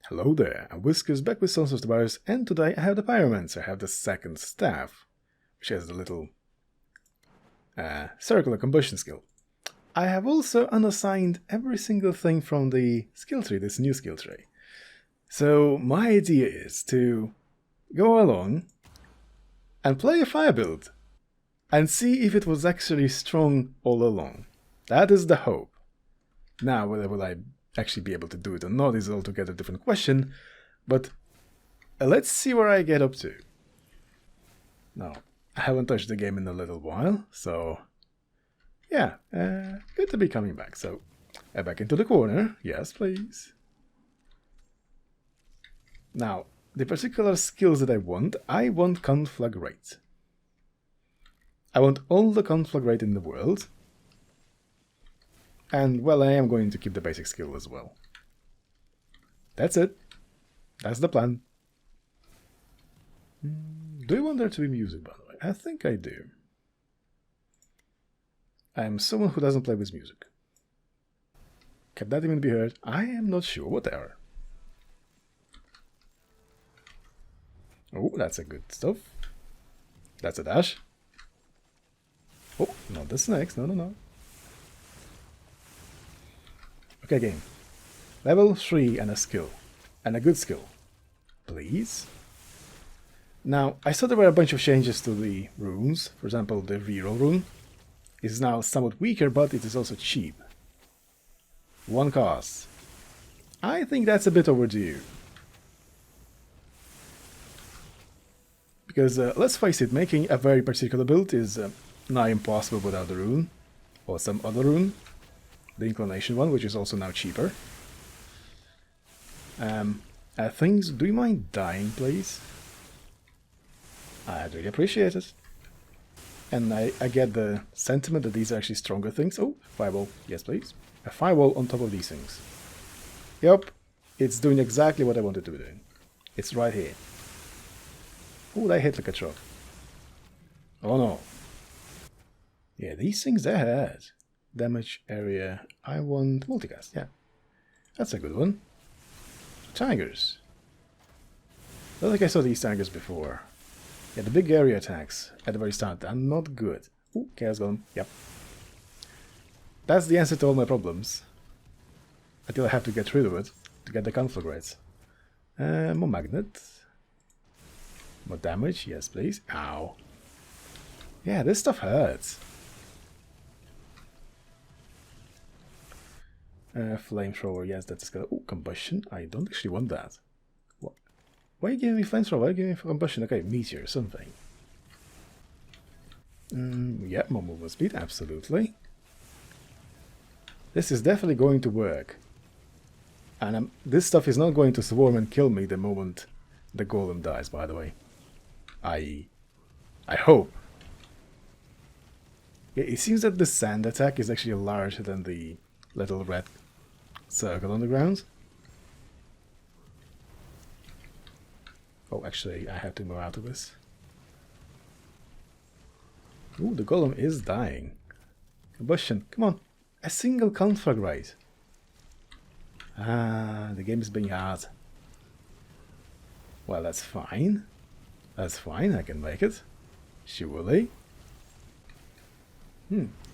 Hello there, imWhiskerZ back with Soulstone Survivors, and today I have the Pyromancer. I have the second staff, which has the little circular combustion skill. I have also unassigned every single thing from the skill tree, this new skill tree. So my idea is to go along and play a fire build and see if it was actually strong all along. That is the hope. Now, whether will I actually be able to do it or not is altogether a different question, but let's see where I get up to. Now, I haven't touched the game in a little while, so yeah, good to be coming back. So, back into the corner, yes please. Now, the particular skills that I want conflagrate. I want all the conflagrate in the world. And, well, I am going to keep the basic skill as well. That's it. That's the plan. Do I want there to be music, by the way? I think I do. I am someone who doesn't play with music. Can that even be heard? I am not sure. Whatever. Oh, that's a good stuff. That's a dash. Oh, not the snakes. No. Okay, game. Level 3 and a skill. And a good skill. Please. Now, I saw there were a bunch of changes to the runes. For example, the reroll rune is now somewhat weaker, but it is also cheap. 1 cost. I think that's a bit overdue. Because, let's face it, making a very particular build is not impossible without the rune. Or some other rune. The inclination one, which is also now cheaper. Things, do you mind dying, please? I'd really appreciate it. And I get the sentiment that these are actually stronger things. Oh, fireball, yes please. A fireball on top of these things. Yup, it's doing exactly what I wanted to be doing. It's right here. Oh, that hit like a truck. Oh no. Yeah, these things they had. Damage area. I want multicast, yeah. That's a good one. Tigers. I don't think I saw these tigers before. Yeah, the big area attacks at the very start are not good. Ooh, Chaos Golem, yep. That's the answer to all my problems. Until I have to get rid of it to get the conflagrates. More magnet. More damage, yes please. Ow. Yeah, this stuff hurts. Flamethrower, yes, that's good. Oh, combustion. I don't actually want that. What? Why are you giving me flamethrower? Why are you giving me combustion? Okay, meteor, something. Yeah, more movement speed, absolutely. This is definitely going to work. And this stuff is not going to swarm and kill me the moment the golem dies, by the way. I hope. Yeah, it seems that the sand attack is actually larger than the little red circle on the ground. Oh, actually, I have to move out of this. Ooh, the golem is dying. Combustion, come on. A single conflagrate. Ah, the game is being hard. Well, that's fine. That's fine, I can make it. Surely.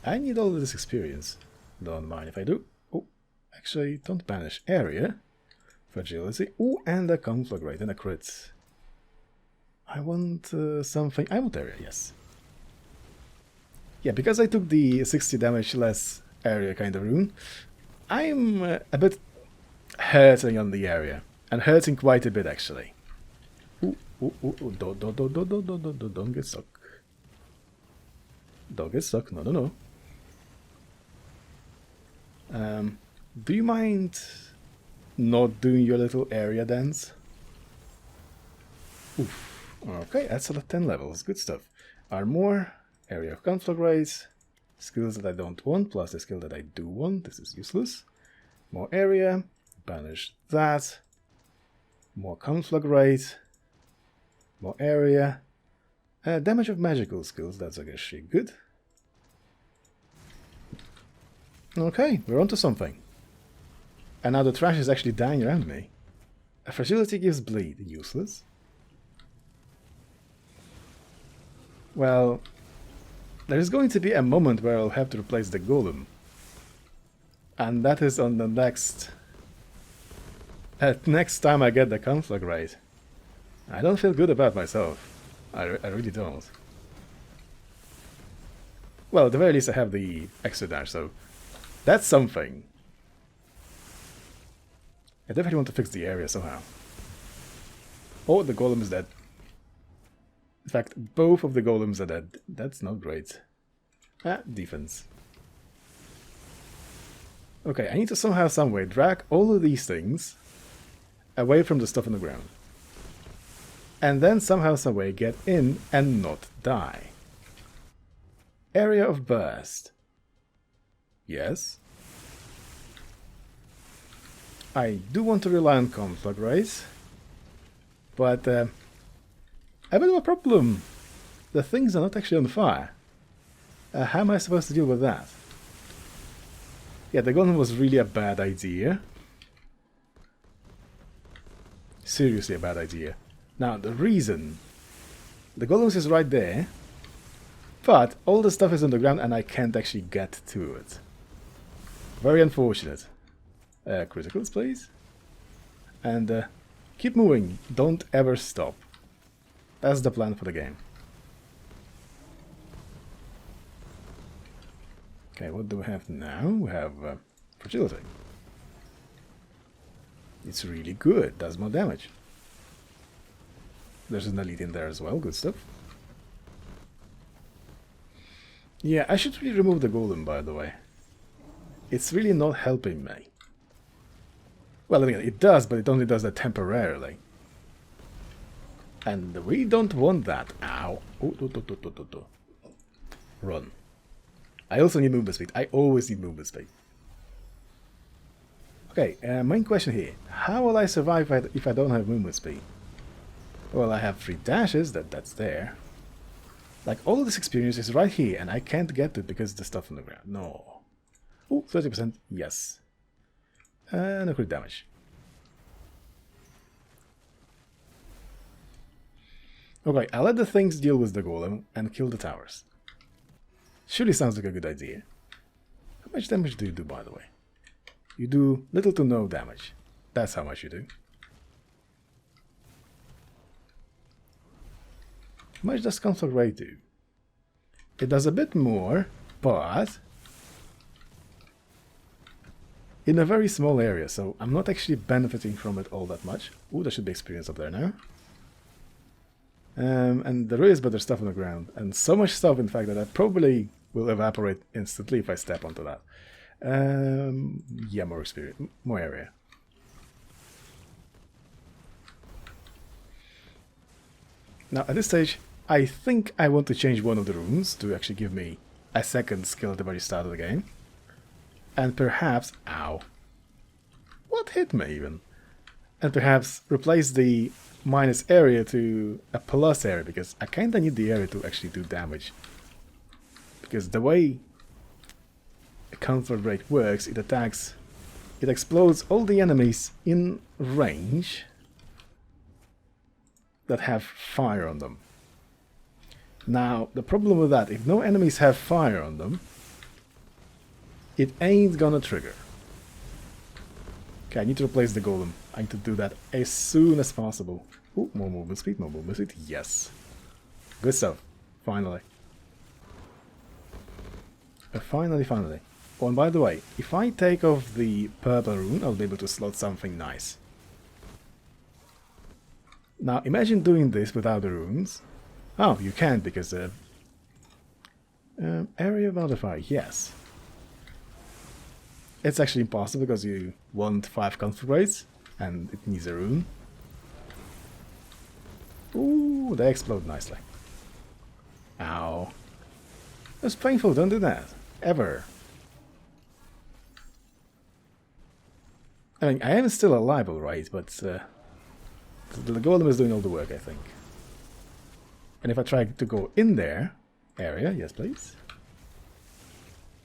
I need all of this experience. Don't mind if I do. Oh, actually, don't banish area. Fragility. Oh, and a conflagrate and a crit. I want something. I want area, yes. Yeah, because I took the 60 damage less area kind of rune, I'm a bit hurting on the area. And hurting quite a bit, actually. Ooh, don't get stuck. Don't get stuck. No. Do you mind not doing your little area dance? Oof. Okay, that's at 10 levels. Good stuff. Armor, area of conflagrates, skills that I don't want, plus the skill that I do want. This is useless. More area, banish that. More conflagrate. More area. Damage of magical skills, that's actually good. Okay, we're onto something. And now the trash is actually dying around me. A fragility gives bleed. Useless. Well, there's going to be a moment where I'll have to replace the golem. And that is on the next time I get the conflict right. I don't feel good about myself. I really don't. Well, at the very least I have the extra dash, so that's something. I definitely want to fix the area somehow. Oh, the golem is dead. In fact, both of the golems are dead. That's not great. Defense. Okay, I need to somehow, someway drag all of these things away from the stuff on the ground. And then somehow, someway get in and not die. Area of burst. Yes. I do want to rely on conflagrates, but a bit of a problem. The things are not actually on fire. How am I supposed to deal with that? Yeah, the golem was really a bad idea. Seriously a bad idea. Now, the reason... The golem is right there, but all the stuff is on the ground and I can't actually get to it. Very unfortunate. Criticals, please. And keep moving. Don't ever stop. That's the plan for the game. Okay, what do we have now? We have fragility. It's really good. Does more damage. There's an elite in there as well. Good stuff. Yeah, I should really remove the golem, by the way. It's really not helping me. Well, again, it does, but it only does that temporarily. And we don't want that. Ow. Oh. Run. I also need movement speed. I always need movement speed. Okay, main question here. How will I survive if I don't have movement speed? Well, I have 3 dashes, that's there. Like, all of this experience is right here, and I can't get to it because of the stuff on the ground. No. Oh, 30%, yes. No crit damage. Okay, I'll let the things deal with the golem and kill the towers. Surely sounds like a good idea. How much damage do you do, by the way? You do little to no damage. That's how much you do. How much does conflict rate do? It does a bit more, but in a very small area, so I'm not actually benefiting from it all that much. Ooh, there should be experience up there now. And there is better stuff on the ground, and so much stuff, in fact, that I probably will evaporate instantly if I step onto that. Yeah, more experience, more area. Now, at this stage, I think I want to change one of the runes to actually give me a second skill at the very start of the game. And perhaps... Ow. What hit me, even? And perhaps replace the minus area to a plus area, because I kinda need the area to actually do damage. Because the way a counter rate works, it attacks... It explodes all the enemies in range that have fire on them. Now, the problem with that, if no enemies have fire on them, it ain't gonna trigger. Okay, I need to replace the golem. I need to do that as soon as possible. Ooh, more movement speed, yes. Good stuff. Finally. Finally. Oh, and by the way, if I take off the purple rune, I'll be able to slot something nice. Now, imagine doing this without the runes. Oh, you can't because... area modifier, yes. It's actually impossible because you want 5 conflagrates and it needs a rune. Ooh, they explode nicely. Ow. That's painful, don't do that. Ever. I mean, I am still alive, alright, but the golem is doing all the work, I think. And if I try to go in there... Area, yes please.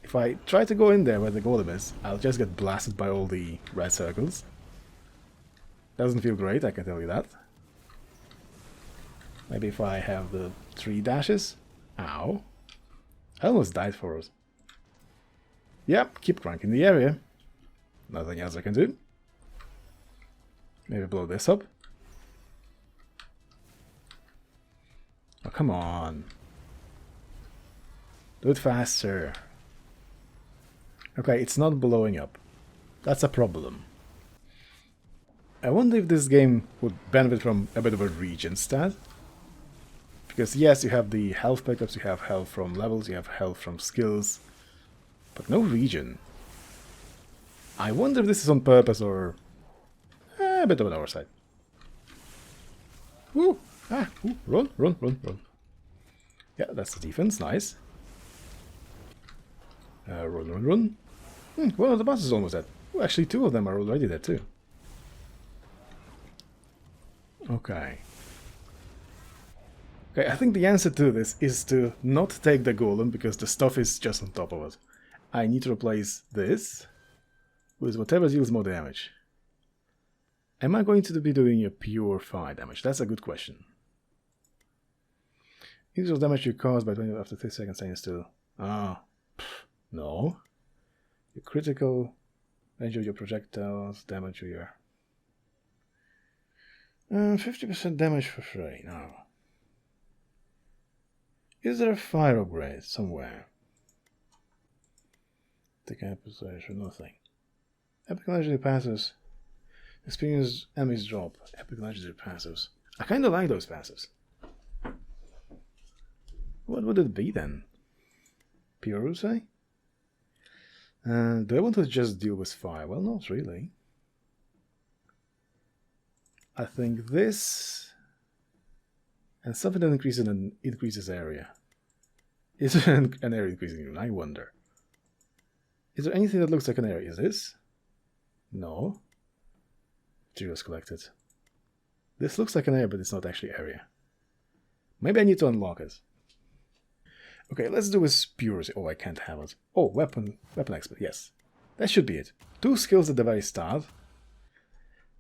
If I try to go in there where the golem is, I'll just get blasted by all the red circles. Doesn't feel great, I can tell you that. Maybe if I have the 3 dashes. Ow. I almost died for us. Yep, keep cranking the area. Nothing else I can do. Maybe blow this up. Oh, come on. Do it faster. Okay, it's not blowing up. That's a problem. I wonder if this game would benefit from a bit of a regen stat. Because yes, you have the health pickups, you have health from levels, you have health from skills, but no regen. I wonder if this is on purpose or a bit of an oversight. Woo! Ah! Ooh, run, run, run, run. Yeah, that's the defense, nice. Run, run, run. One of the bosses is almost dead. Oh, actually, 2 of them are already dead too. Okay. Okay, I think the answer to this is to not take the golem because the stuff is just on top of it. I need to replace this with whatever deals more damage. Am I going to be doing a pure fire damage? That's a good question. Usual damage you cause by 20 after 3 seconds staying still. Ah, no. Your critical range of your projectiles, damage of your 50% damage for free. No. Is there a fire upgrade somewhere? Take a position, nothing. Epic legendary passives. Experience enemies drop. Epic legendary passives. I kind of like those passives. What would it be then? Pure say? Do I want to just deal with fire? Well, not really. I think this and something that increases area. Is there an area increasing? I wonder. Is there anything that looks like an area? Is this? No. Materials collected. This looks like an area, but it's not actually area. Maybe I need to unlock it. Okay, let's do with purity. Oh, I can't have it. Oh, weapon expert. Yes, that should be it. 2 skills at the very start.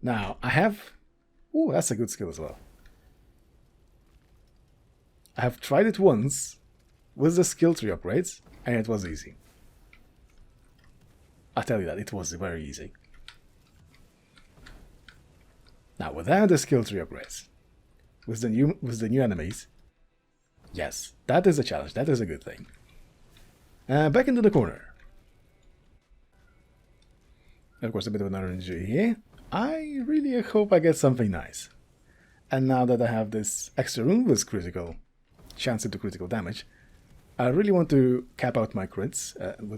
Now I have. Oh, that's a good skill as well. I have tried it once with the skill tree upgrades, and it was easy. I'll tell you that, it was very easy. Now, without the skill tree upgrades, with the new enemies, yes, that is a challenge, that is a good thing. Back into the corner. Of course, a bit of an RNG here. I really hope I get something nice. And now that I have this extra room with critical chance into critical damage, I really want to cap out my crits,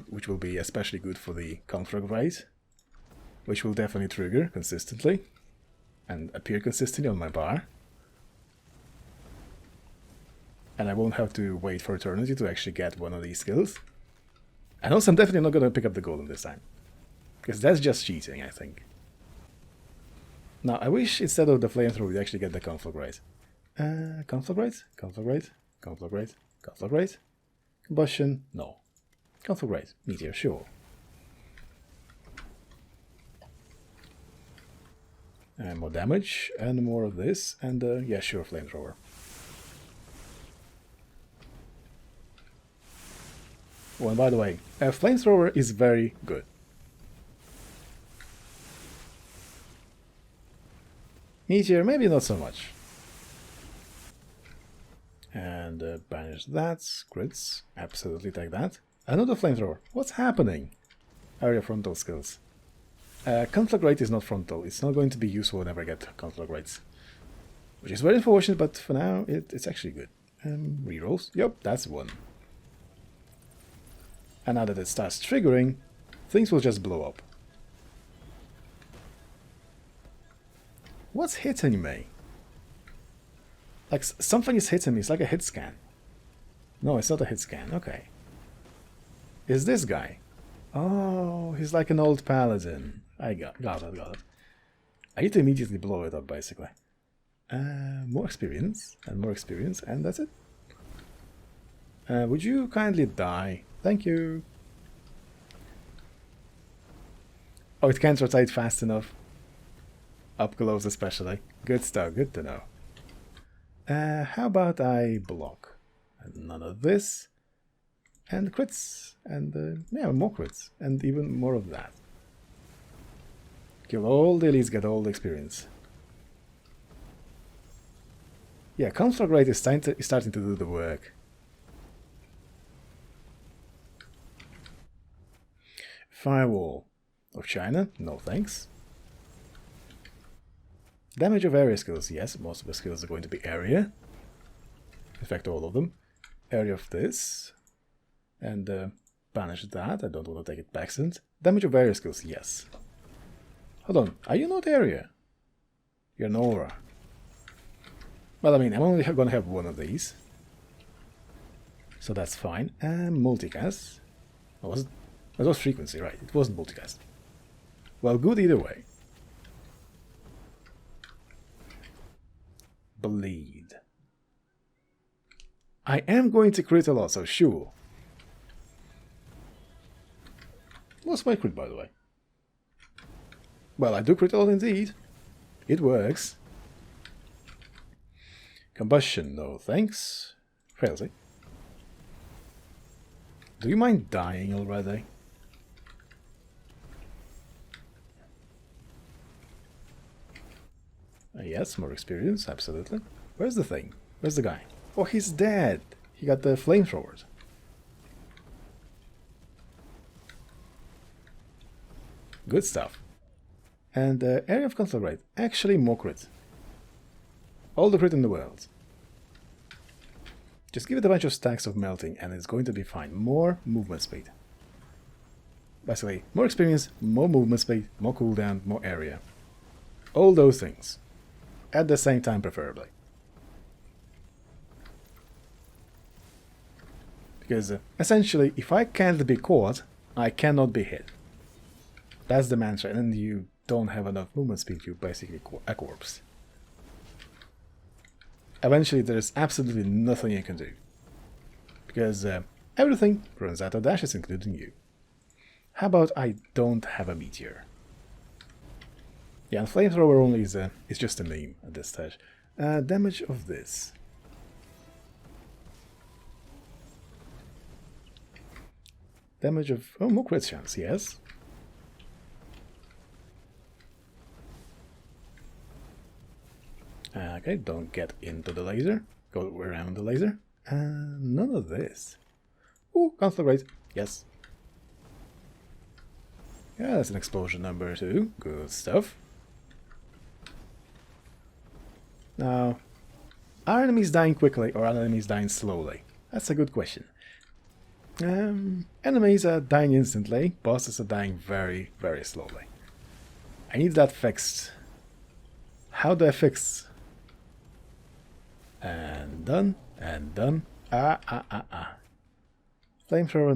which will be especially good for the conflict rate, which will definitely trigger consistently and appear consistently on my bar. And I won't have to wait for eternity to actually get one of these skills. And also I'm definitely not going to pick up the golem this time, because that's just cheating, I think. Now I wish instead of the flamethrower we'd actually get the conflict rate. Conflict rate? Conflict rate? Conflict rate? Conflict rate? Combustion? No. Conflict rate? Meteor, sure. And more damage, and more of this, and yeah, sure, flamethrower. Oh, and by the way, a flamethrower is very good. Meteor, maybe not so much. And banish that. Crits, absolutely take that. Another flamethrower. What's happening? Area frontal skills. Conflict rate is not frontal. It's not going to be useful whenever I get conflict rates. Which is very unfortunate, but for now it's actually good. Rerolls. Yep, that's one. And now that it starts triggering, things will just blow up. What's hitting me? Like, something is hitting me. It's like a hit scan. No, it's not a hit scan. Okay. Is this guy? Oh, he's like an old paladin. I got it. I need to immediately blow it up, basically. More experience, and that's it. Would you kindly die? Thank you. Oh, it can't rotate fast enough. Up close especially. Good stuff, good to know. How about I block? And none of this. And crits. And yeah, more crits. And even more of that. Kill all the elites, get all the experience. Yeah, Conflagrate is starting to do the work. Firewall of China, no thanks. Damage of area skills, yes, most of the skills are going to be area. In fact, all of them. Area of this. And banish that, I don't want to take it back since. Damage of area skills, yes. Hold on, are you not area? You're an aura. Well, I mean, I'm only going to have one of these. So that's fine. And multicast. Oh, was it? It was frequency, right. It wasn't multicast. Well, good either way. Bleed. I am going to crit a lot, so sure. What's my crit, by the way? Well, I do crit a lot indeed. It works. Combustion, no thanks. Failsy. Do you mind dying already? Yes, more experience, absolutely. Where's the thing? Where's the guy? Oh, he's dead. He got the flamethrowers. Good stuff. And area of conflagrate. Actually, more crit. All the crit in the world. Just give it a bunch of stacks of melting and it's going to be fine. More movement speed. Basically, more experience, more movement speed, more cooldown, more area. All those things. At the same time, preferably. Because essentially, if I can't be caught, I cannot be hit. That's the mantra, and then you don't have enough movement speed, you basically a corpse. Eventually, there is absolutely nothing you can do. Because everything runs out of dashes, including you. How about I don't have a meteor? Yeah, and flamethrower only is just a meme at this stage. Damage of this. Damage of... oh, more crit chance, yes. Okay, don't get into the laser. Go around the laser. None of this. Ooh, conflagrate. Yes. Yeah, that's an explosion number 2. Good stuff. Now, are enemies dying quickly or are enemies dying slowly? That's a good question. Enemies are dying instantly, bosses are dying very, very slowly. I need that fixed. How do I fix? And done, and done. Flamethrower,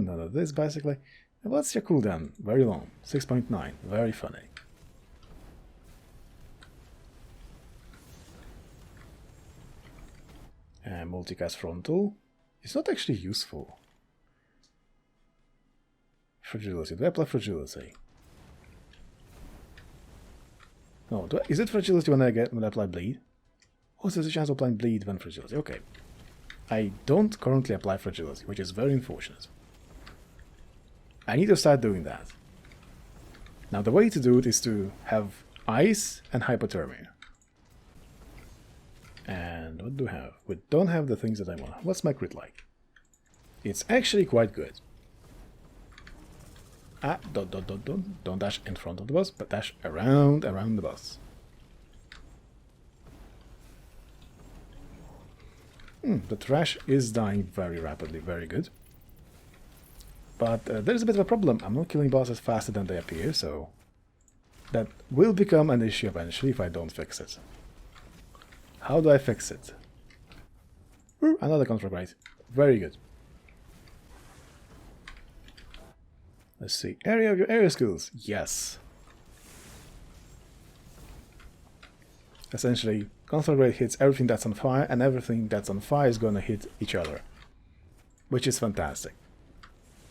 none of this basically. And what's your cooldown? Very long, 6.9, very funny. And multicast frontal. It's not actually useful. Fragility. Do I apply fragility? No, is it fragility when I apply bleed? Oh, there's a chance of applying bleed when fragility. Okay. I don't currently apply fragility, which is very unfortunate. I need to start doing that. Now, the way to do it is to have ice and hypothermia. And what do we have? We don't have the things that I want. What's my crit like? It's actually quite good. Don't dash in front of the boss, but dash around the boss. The trash is dying very rapidly, very good. But there's a bit of a problem. I'm not killing bosses faster than they appear, so that will become an issue eventually if I don't fix it. How do I fix it? Ooh, another conflagrate. Very good. Let's see. Area of your area skills. Yes. Essentially, conflagrate hits everything that's on fire, and everything that's on fire is going to hit each other. Which is fantastic.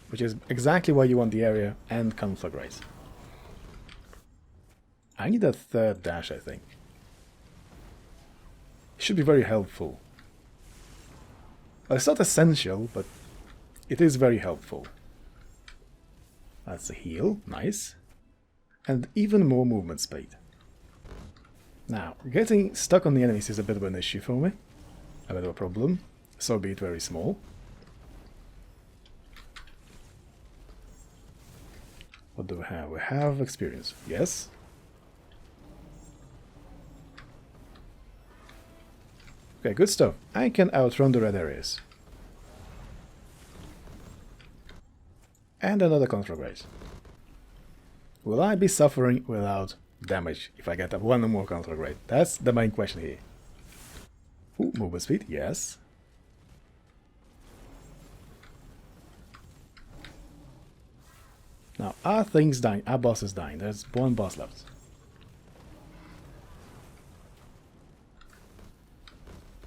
Which is exactly why you want the area and conflagrate. I need a third dash, I think. It should be very helpful. Well, it's not essential, but it is very helpful. That's a heal, nice. And even more movement speed. Now, getting stuck on the enemies is a bit of an issue for me. A bit of a problem, so be it very small. What do we have? We have experience, yes. Okay, good stuff. I can outrun the red areas. And another conflagrate. Will I be suffering without damage if I get one more conflagrate? That's the main question here. Ooh, movement speed, yes. Now, are things dying? Are bosses dying? There's one boss left.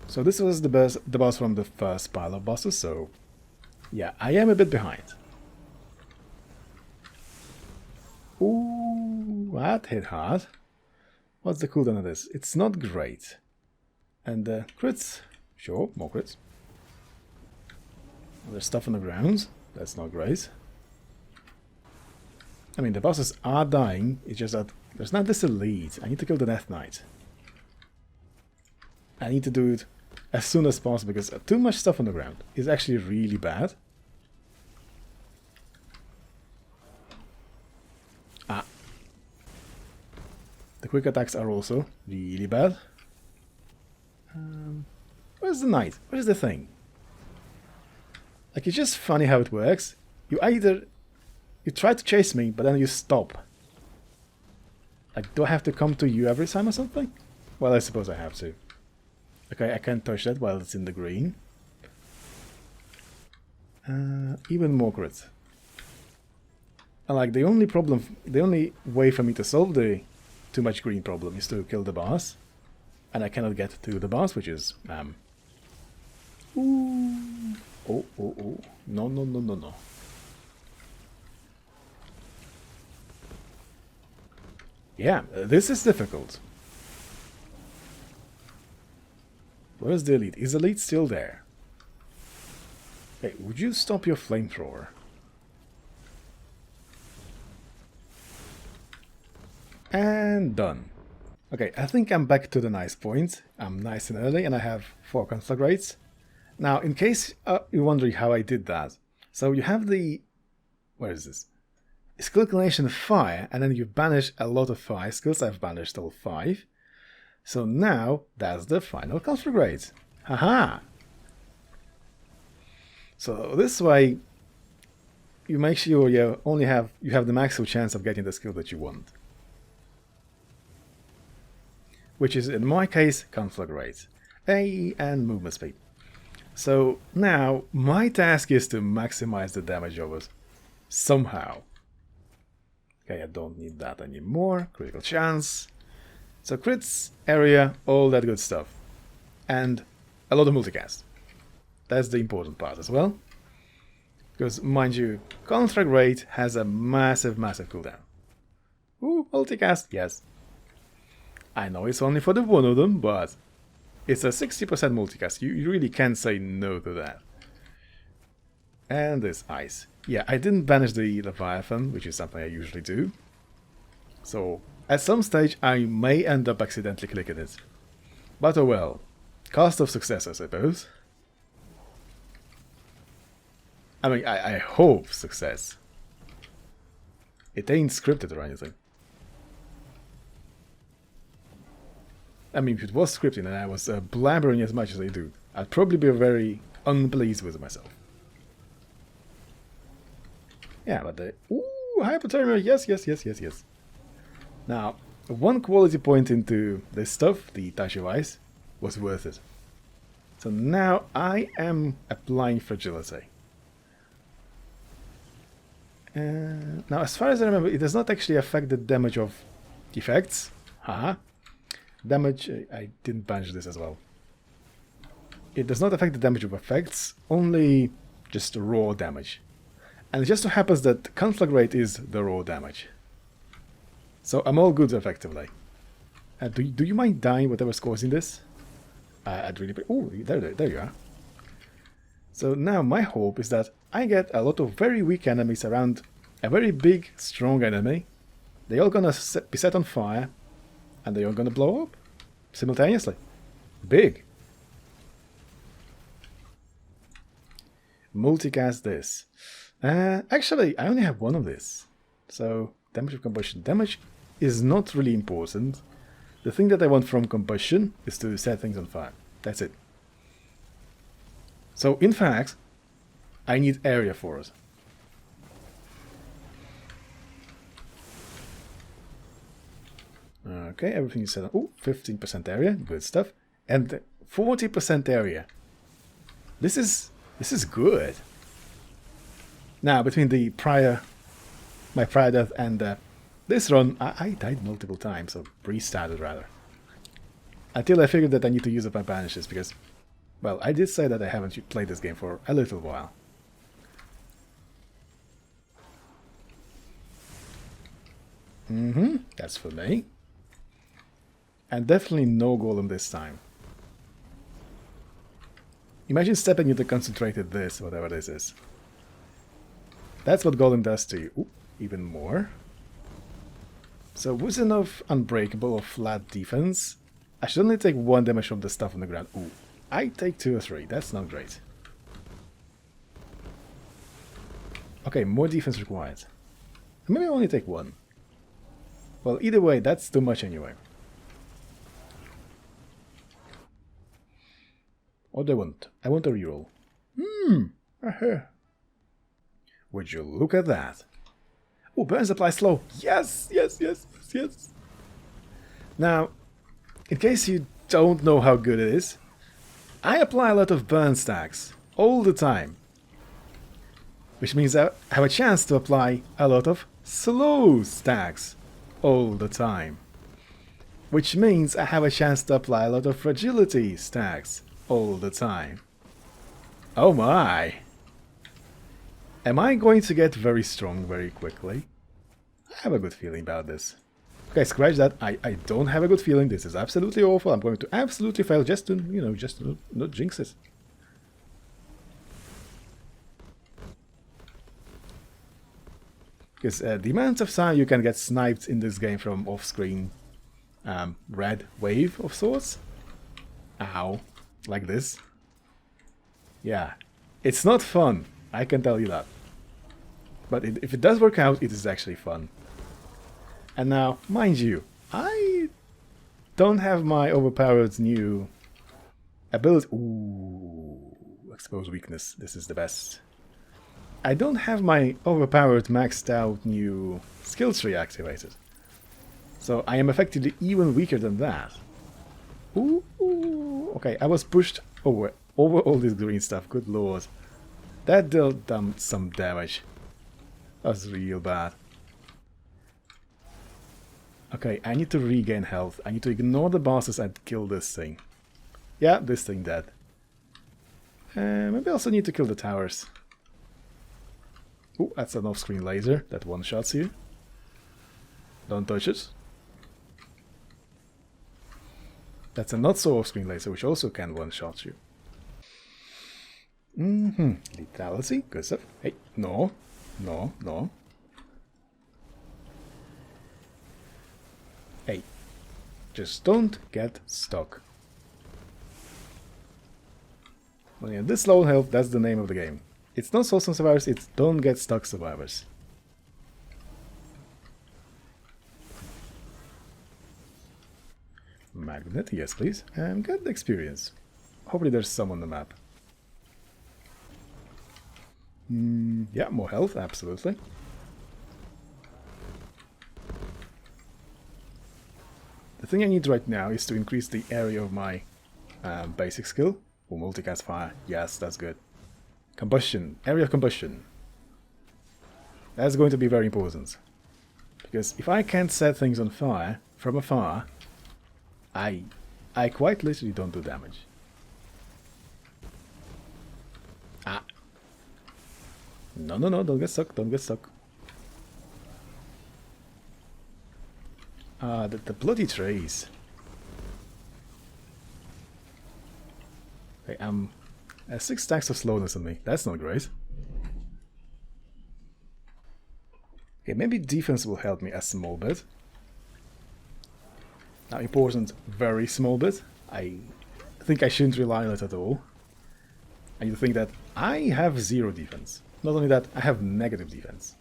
So this was the boss from the first pile of bosses, so yeah, I am a bit behind. Ooh, that hit hard. What's the cooldown of this? It's not great. And crits, sure, more crits. There's stuff on the ground, that's not great. I mean, the bosses are dying, it's just that there's not this elite. I need to kill the Death Knight. I need to do it as soon as possible because too much stuff on the ground is actually really bad. The quick attacks are also really bad. Where's the knight? Where's the thing? Like, it's just funny how it works. You try to chase me, but then you stop. Like, do I have to come to you every time or something? Well, I suppose I have to. Okay, I can't touch that while it's in the green. Even more crit. And like, the only way for me to solve the too much green problem is to kill the boss. And I cannot get to the boss, which is... Ooh. Oh. No. Yeah, this is difficult. Where's the elite? Is the elite still there? Hey, would you stop your flamethrower? And done. Okay, I think I'm back to the nice point. I'm nice and early and I have 4 conflagrates. Now, in case you're wondering how I did that. So you have the... Where is this? Skill combination of fire, and then you banish a lot of fire skills. I've banished all 5. So now, that's the final conflagrate. Haha! So this way, you make sure you have the maximum chance of getting the skill that you want. Which is, in my case, conflagrate. And movement speed. So now, my task is to maximize the damage of it. Somehow. Okay, I don't need that anymore. Critical chance. So crits, area, all that good stuff. And a lot of multicast. That's the important part as well. Because, mind you, conflagrate has a massive cooldown. Ooh, multicast, yes. I know it's only for the one of them, but it's a 60% multicast. You really can't say no to that. And this ice. Yeah, I didn't banish the Leviathan, which is something I usually do. So, at some stage, I may end up accidentally clicking it. But oh well. Cost of success, I suppose. I mean, I hope success. It ain't scripted or anything. I mean, if it was scripted and I was blabbering as much as I do, I'd probably be very unpleased with myself. Yeah, but the... Ooh, hypothermia, yes. Now, 1 quality point into this stuff, the touch of ice, was worth it. So now I am applying fragility. Now, as far as I remember, it does not actually affect the damage of effects. Haha. Damage, I didn't banish this as well. It does not affect the damage of effects, only just raw damage. And it just so happens that conflagrate is the raw damage. So I'm all good, effectively. Do you mind dying whatever's causing this? I'd really... Oh, there you are. So now my hope is that I get a lot of very weak enemies around a very big, strong enemy. They're all gonna be set on fire, and they're all gonna blow up simultaneously. Big. Multicast this. Actually, I only have one of this. So, damage of combustion. Damage is not really important. The thing that I want from combustion is to set things on fire. That's it. So, in fact, I need area for it. Okay, everything is set on. Oh, 15% area. Good stuff. And 40% area. This is good. Now, between my prior death and this run, I died multiple times, or restarted rather. Until I figured that I need to use up my banishes, because, well, I did say that I haven't played this game for a little while. That's for me. And definitely no golem this time. Imagine stepping into concentrated this, whatever this is. That's what golem does to you. Ooh, even more. So with enough unbreakable or flat defense, I should only take 1 damage from the stuff on the ground. Ooh, I take 2 or 3. That's not great. Okay, more defense required. Maybe I only take 1. Well, either way, that's too much anyway. What do I want? I want a reroll. Would you look at that? Oh, burns apply slow. Yes, yes, yes, yes. Now, in case you don't know how good it is, I apply a lot of burn stacks all the time. Which means I have a chance to apply a lot of slow stacks all the time. Which means I have a chance to apply a lot of fragility stacks all the time. Oh my! Am I going to get very strong very quickly? I have a good feeling about this. Okay, scratch that. I don't have a good feeling. This is absolutely awful. I'm going to absolutely fail just to, you know, just to not jinx it. Because the amount of time you can get sniped in this game from off-screen red wave of sorts. Ow. Like this. Yeah. It's not fun. I can tell you that. But if it does work out, it is actually fun. And now, mind you, I don't have my overpowered new ability. Ooh, expose weakness. This is the best. I don't have my overpowered maxed out new skill tree activated. So I am effectively even weaker than that. Ooh, okay, I was pushed over all this green stuff. Good lord. That dealt some damage. That was real bad. Okay, I need to regain health. I need to ignore the bosses and kill this thing. Yeah, this thing dead. Maybe I also need to kill the towers. Ooh, that's an off-screen laser that one-shots you. Don't touch it. That's a not-so-off-screen laser, which also can one-shot you. Lethality, good stuff. Hey, no. Hey, just don't get stuck. When you're this low health, that's the name of the game. It's not Soulstone Survivors, it's Don't Get Stuck Survivors. Magnet, yes please. And get the experience. Hopefully there's some on the map. Yeah, more health, absolutely. The thing I need right now is to increase the area of my basic skill. Oh, multicast fire. Yes, that's good. Combustion. Area of combustion. That's going to be very important. Because if I can't set things on fire from afar, I quite literally don't do damage. Ah. No, don't get stuck, don't get stuck. The bloody trees. Okay, 6 stacks of slowness on me. That's not great. Okay, maybe defense will help me a small bit. Now, important, very small bit. I think I shouldn't rely on it at all. I need to think that I have 0 defense. Not only that, I have negative defense.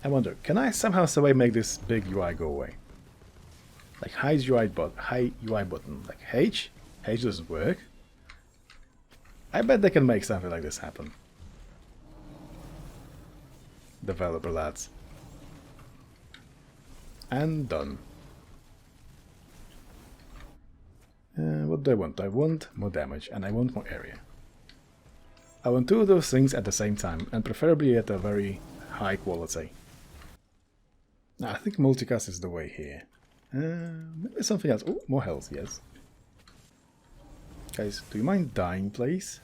I wonder, can I somehow make this big UI go away? Like hide UI button. Like H? H doesn't work. I bet they can make something like this happen. Developer lads. And done. What do I want? I want more damage and I want more area. I want 2 of those things at the same time and preferably at a very high quality. Now, I think multicast is the way here. Maybe something else. Oh, more health, yes. Guys, do you mind dying, please?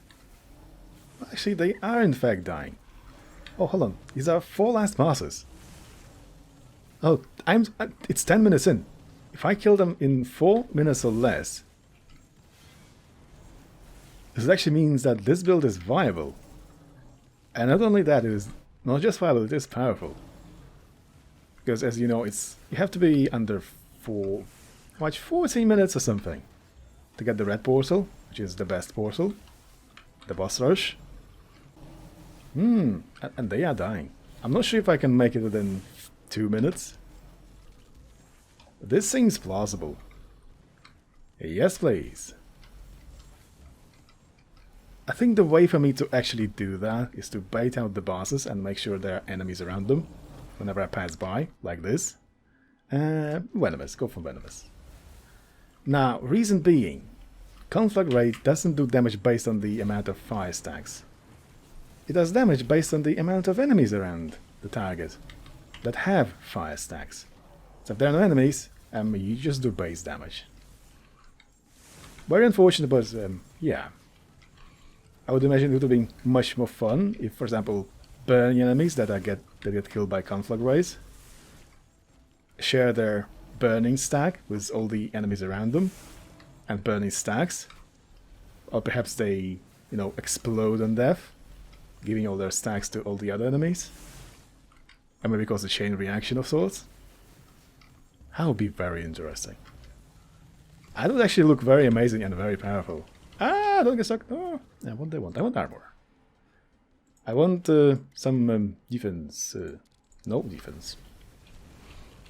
Actually, they are in fact dying. Oh, hold on. These are 4 last bosses. Oh, it's 10 minutes in. If I kill them in 4 minutes or less, this actually means that this build is viable. And not only that, it is not just viable, it is powerful. Because as you know, you have to be under 14 minutes or something to get the red portal, which is the best portal. The boss rush. And they are dying. I'm not sure if I can make it within 2 minutes. This seems plausible. Yes, please. I think the way for me to actually do that is to bait out the bosses and make sure there are enemies around them whenever I pass by, like this. Venomous, go for Venomous. Now, reason being, Conflict Rate doesn't do damage based on the amount of fire stacks. It does damage based on the amount of enemies around the target that have fire stacks. So if there are no enemies, you just do base damage. Very unfortunate, but yeah. I would imagine it would have been much more fun if, for example, burning enemies that get killed by conflict rays share their burning stack with all the enemies around them, and burning stacks, or perhaps they, explode on death, giving all their stacks to all the other enemies, and maybe cause a chain reaction of sorts. That would be very interesting. That would actually look very amazing and very powerful. Ah, don't get stuck. Oh, yeah, what do I want? I want armor. I want some defense. No defense.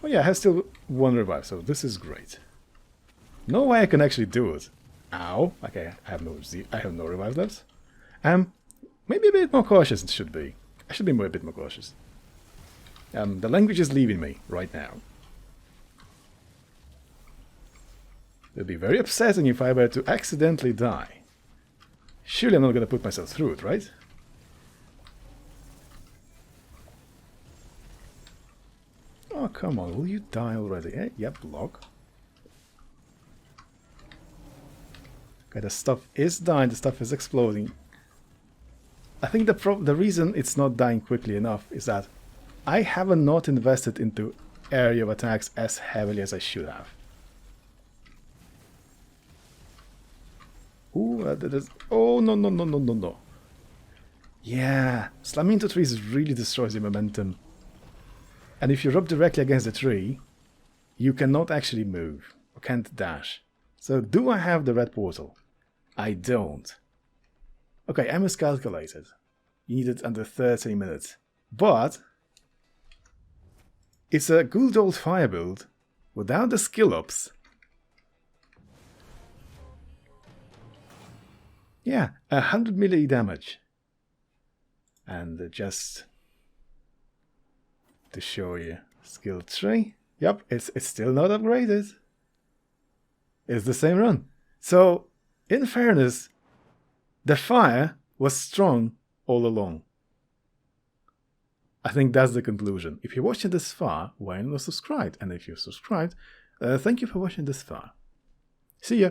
Oh yeah, I have still 1 revive, so this is great. No way I can actually do it. Ow. Okay, I have no revive left. Maybe a bit more cautious it should be. I should be a bit more cautious. The language is leaving me right now. It would be very upsetting if I were to accidentally die. Surely I'm not going to put myself through it, right? Oh, come on, will you die already? Eh? Yep, block. Okay, the stuff is dying, the stuff is exploding. I think the reason it's not dying quickly enough is that I haven't not invested into area of attacks as heavily as I should have. Ooh, oh, no. Yeah, slamming into trees really destroys your momentum. And if you rub directly against the tree, you cannot actually move, or can't dash. So do I have the red portal? I don't. Okay, I miscalculated. You need it under 30 minutes. But it's a good old fire build without the skill ups. Yeah, 100 melee damage. And just to show you, skill tree. Yep, it's still not upgraded. It's the same run. So, in fairness, the fire was strong all along. I think that's the conclusion. If you're watching this far, why not subscribe? And if you're subscribed, thank you for watching this far. See ya!